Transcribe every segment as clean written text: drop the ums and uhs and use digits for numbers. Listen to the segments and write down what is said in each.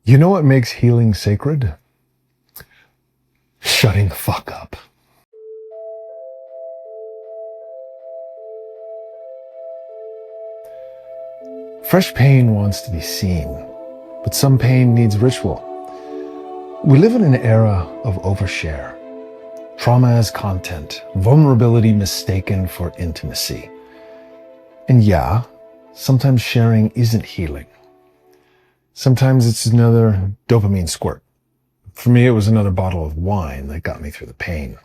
You know what makes healing sacred? Shutting the fuck up. Fresh pain wants to be seen, but some pain needs ritual. We live in an era of overshare. Trauma as content, vulnerability mistaken for intimacy. And yeah, sometimes sharing isn't healing. Sometimes it's another dopamine squirt. For me, it was another bottle of wine that got me through the pain.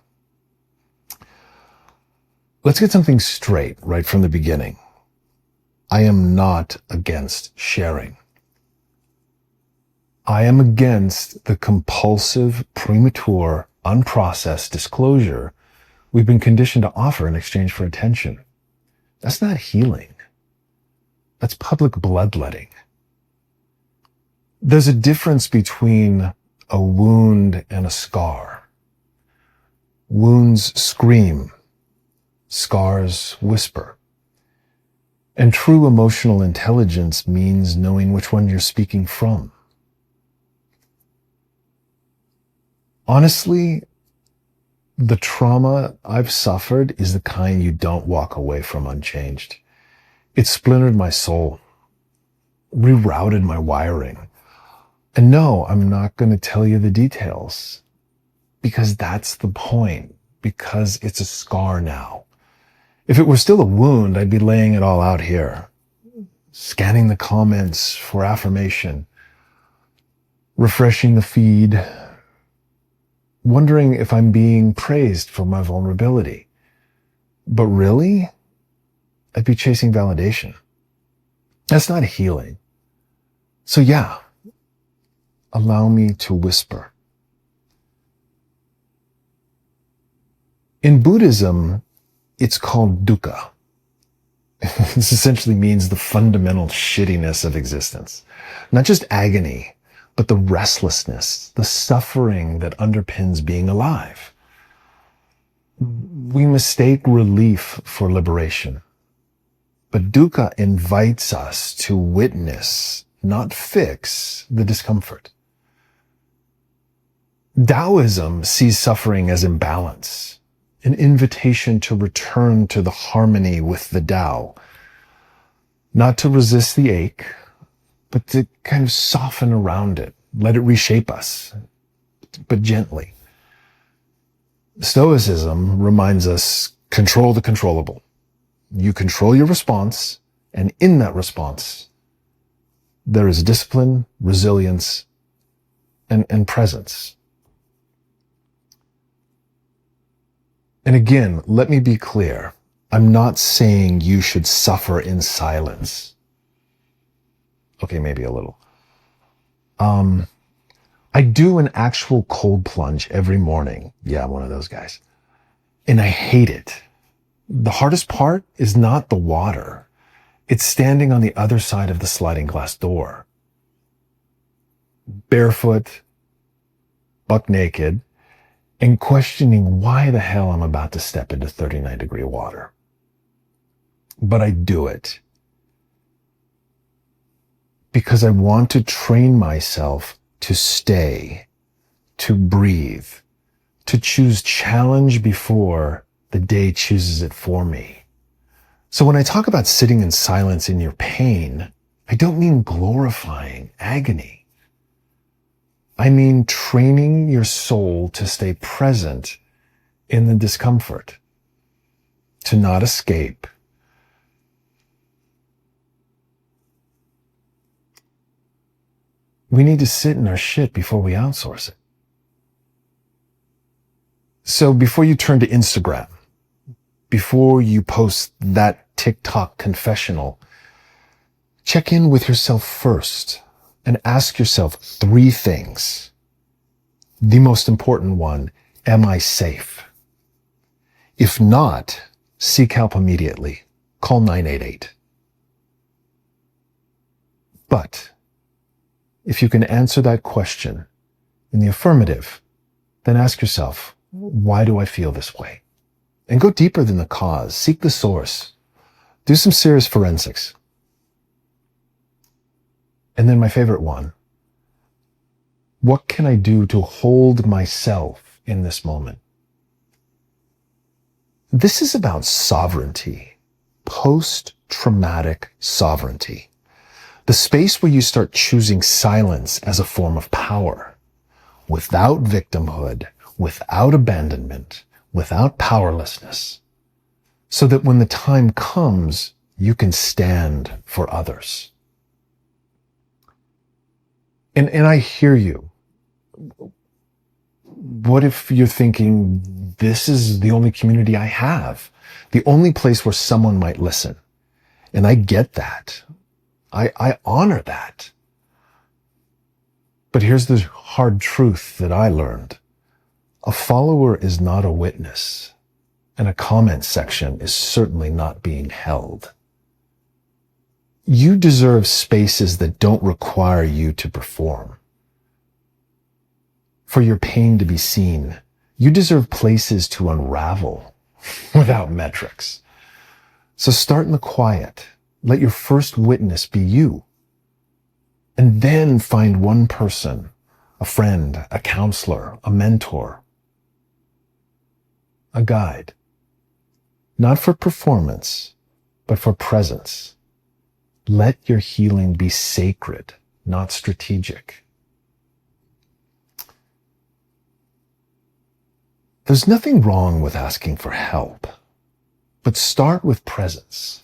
Let's get something straight right from the beginning. I am not against sharing. I am against the compulsive, premature, unprocessed disclosure we've been conditioned to offer in exchange for attention. That's not healing. That's public bloodletting. There's a difference between a wound and a scar. Wounds scream, scars whisper. And true emotional intelligence means knowing which one you're speaking from. Honestly, the trauma I've suffered is the kind you don't walk away from unchanged. It splintered my soul, rerouted my wiring. And no, I'm not going to tell you the details, because that's the point, because it's a scar now. If it were still a wound, I'd be laying it all out here, scanning the comments for affirmation, refreshing the feed, wondering if I'm being praised for my vulnerability. But really, I'd be chasing validation. That's not healing. So yeah, allow me to whisper. In Buddhism, it's called dukkha. This essentially means the fundamental shittiness of existence. Not just agony, but the restlessness, the suffering that underpins being alive. We mistake relief for liberation. But dukkha invites us to witness, not fix, the discomfort. Taoism sees suffering as imbalance, an invitation to return to the harmony with the Tao, not to resist the ache, but to kind of soften around it, let it reshape us, but gently. Stoicism reminds us, control the controllable. You control your response, and in that response, there is discipline, resilience, and presence. And again, let me be clear. I'm not saying you should suffer in silence. Okay, maybe a little. I do an actual cold plunge every morning. Yeah, I'm one of those guys. And I hate it. The hardest part is not the water. It's standing on the other side of the sliding glass door. Barefoot, buck naked, and questioning why the hell I'm about to step into 39-degree water. But I do it because I want to train myself to stay, to breathe, to choose challenge before the day chooses it for me. So when I talk about sitting in silence in your pain, I don't mean glorifying agony. I mean training your soul to stay present in the discomfort, to not escape. We need to sit in our shit before we outsource it. So before you turn to Instagram, before you post that TikTok confessional, check in with yourself first. And ask yourself 3 things. The most important one, am I safe? If not, seek help immediately. Call 988. But if you can answer that question in the affirmative, then ask yourself, why do I feel this way? And go deeper than the cause. Seek the source. Do some serious forensics. And then my favorite one, What can I do to hold myself in this moment? This is about sovereignty, post-traumatic sovereignty. The space where you start choosing silence as a form of power, without victimhood, without abandonment, without powerlessness, so that when the time comes, you can stand for others. And I hear you. What if you're thinking, this is the only community I have, the only place where someone might listen? And I get that. I honor that. But here's the hard truth that I learned. A follower is not a witness, and a comment section is certainly not being held. You deserve spaces that don't require you to perform. For your pain to be seen, you deserve places to unravel without metrics. So start in the quiet. Let your first witness be you. And then find one person, a friend, a counselor, a mentor, a guide. Not for performance, but for presence. Let your healing be sacred, not strategic. There's nothing wrong with asking for help, but start with presence.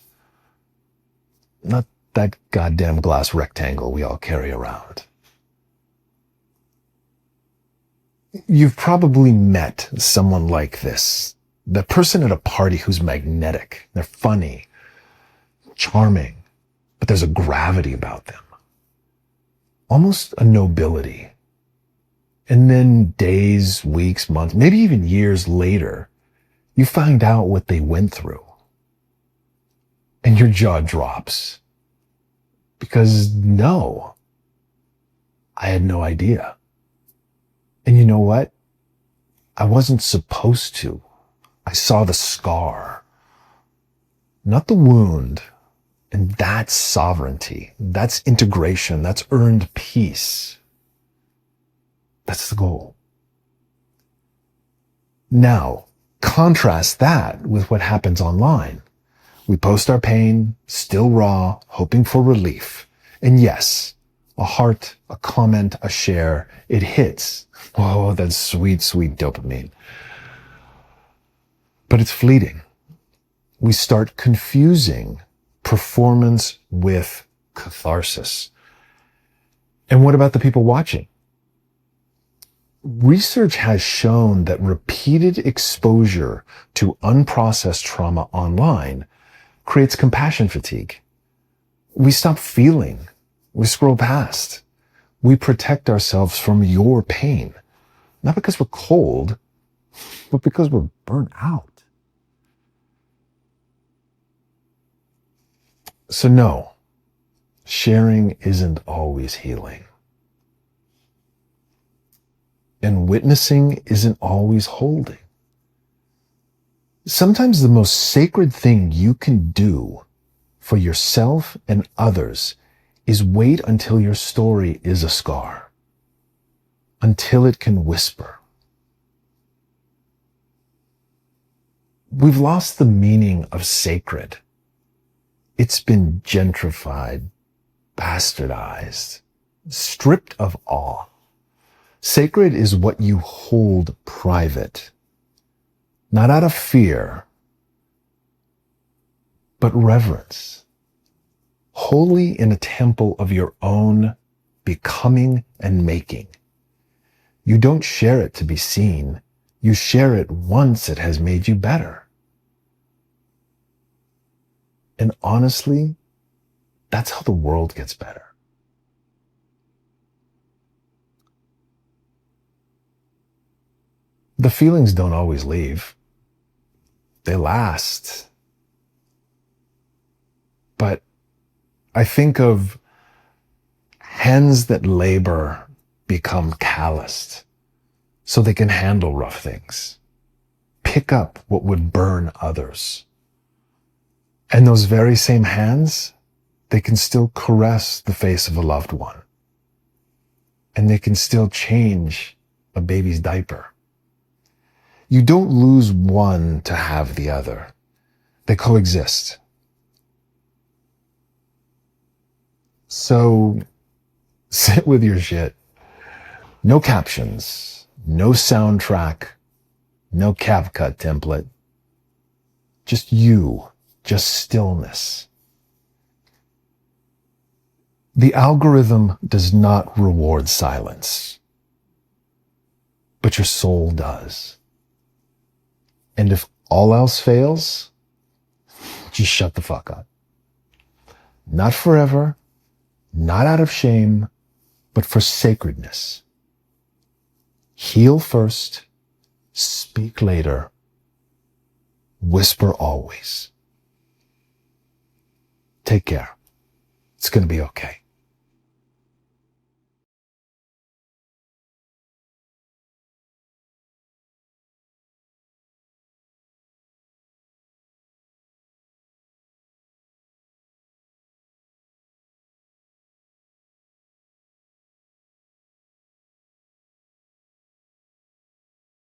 Not that goddamn glass rectangle we all carry around. You've probably met someone like this, the person at a party who's magnetic. They're funny, charming, but there's a gravity about them. Almost a nobility. And then days, weeks, months, maybe even years later, you find out what they went through. And your jaw drops. Because no, I had no idea. And you know what? I wasn't supposed to. I saw the scar, not the wound. And that's sovereignty. That's integration. That's earned peace. That's the goal. Now, contrast that with what happens online. We post our pain, still raw, hoping for relief. And yes, a heart, a comment, a share, it hits. Oh, that sweet, sweet dopamine. But it's fleeting. We start confusing performance with catharsis. And what about the people watching? Research has shown that repeated exposure to unprocessed trauma online creates compassion fatigue. We stop feeling. We scroll past. We protect ourselves from your pain. Not because we're cold, but because we're burnt out. So no, sharing isn't always healing. And witnessing isn't always holding. Sometimes the most sacred thing you can do for yourself and others is wait until your story is a scar, until it can whisper. We've lost the meaning of sacred. It's been gentrified, bastardized, stripped of awe. Sacred is what you hold private, not out of fear, but reverence. Holy in a temple of your own becoming and making. You don't share it to be seen. You share it once it has made you better. And honestly, that's how the world gets better. The feelings don't always leave. They last. But I think of hands that labor become calloused so they can handle rough things, pick up what would burn others. And those very same hands, they can still caress the face of a loved one. And and they can still change a baby's diaper. You don't lose one to have the other. They coexist. So sit with your shit. No captions, no soundtrack, no CapCut template. Just you, just stillness. The algorithm does not reward silence, but your soul does. And if all else fails, just shut the fuck up. Not forever, not out of shame, but for sacredness. Heal first, speak later, whisper always. Take care. It's going to be okay.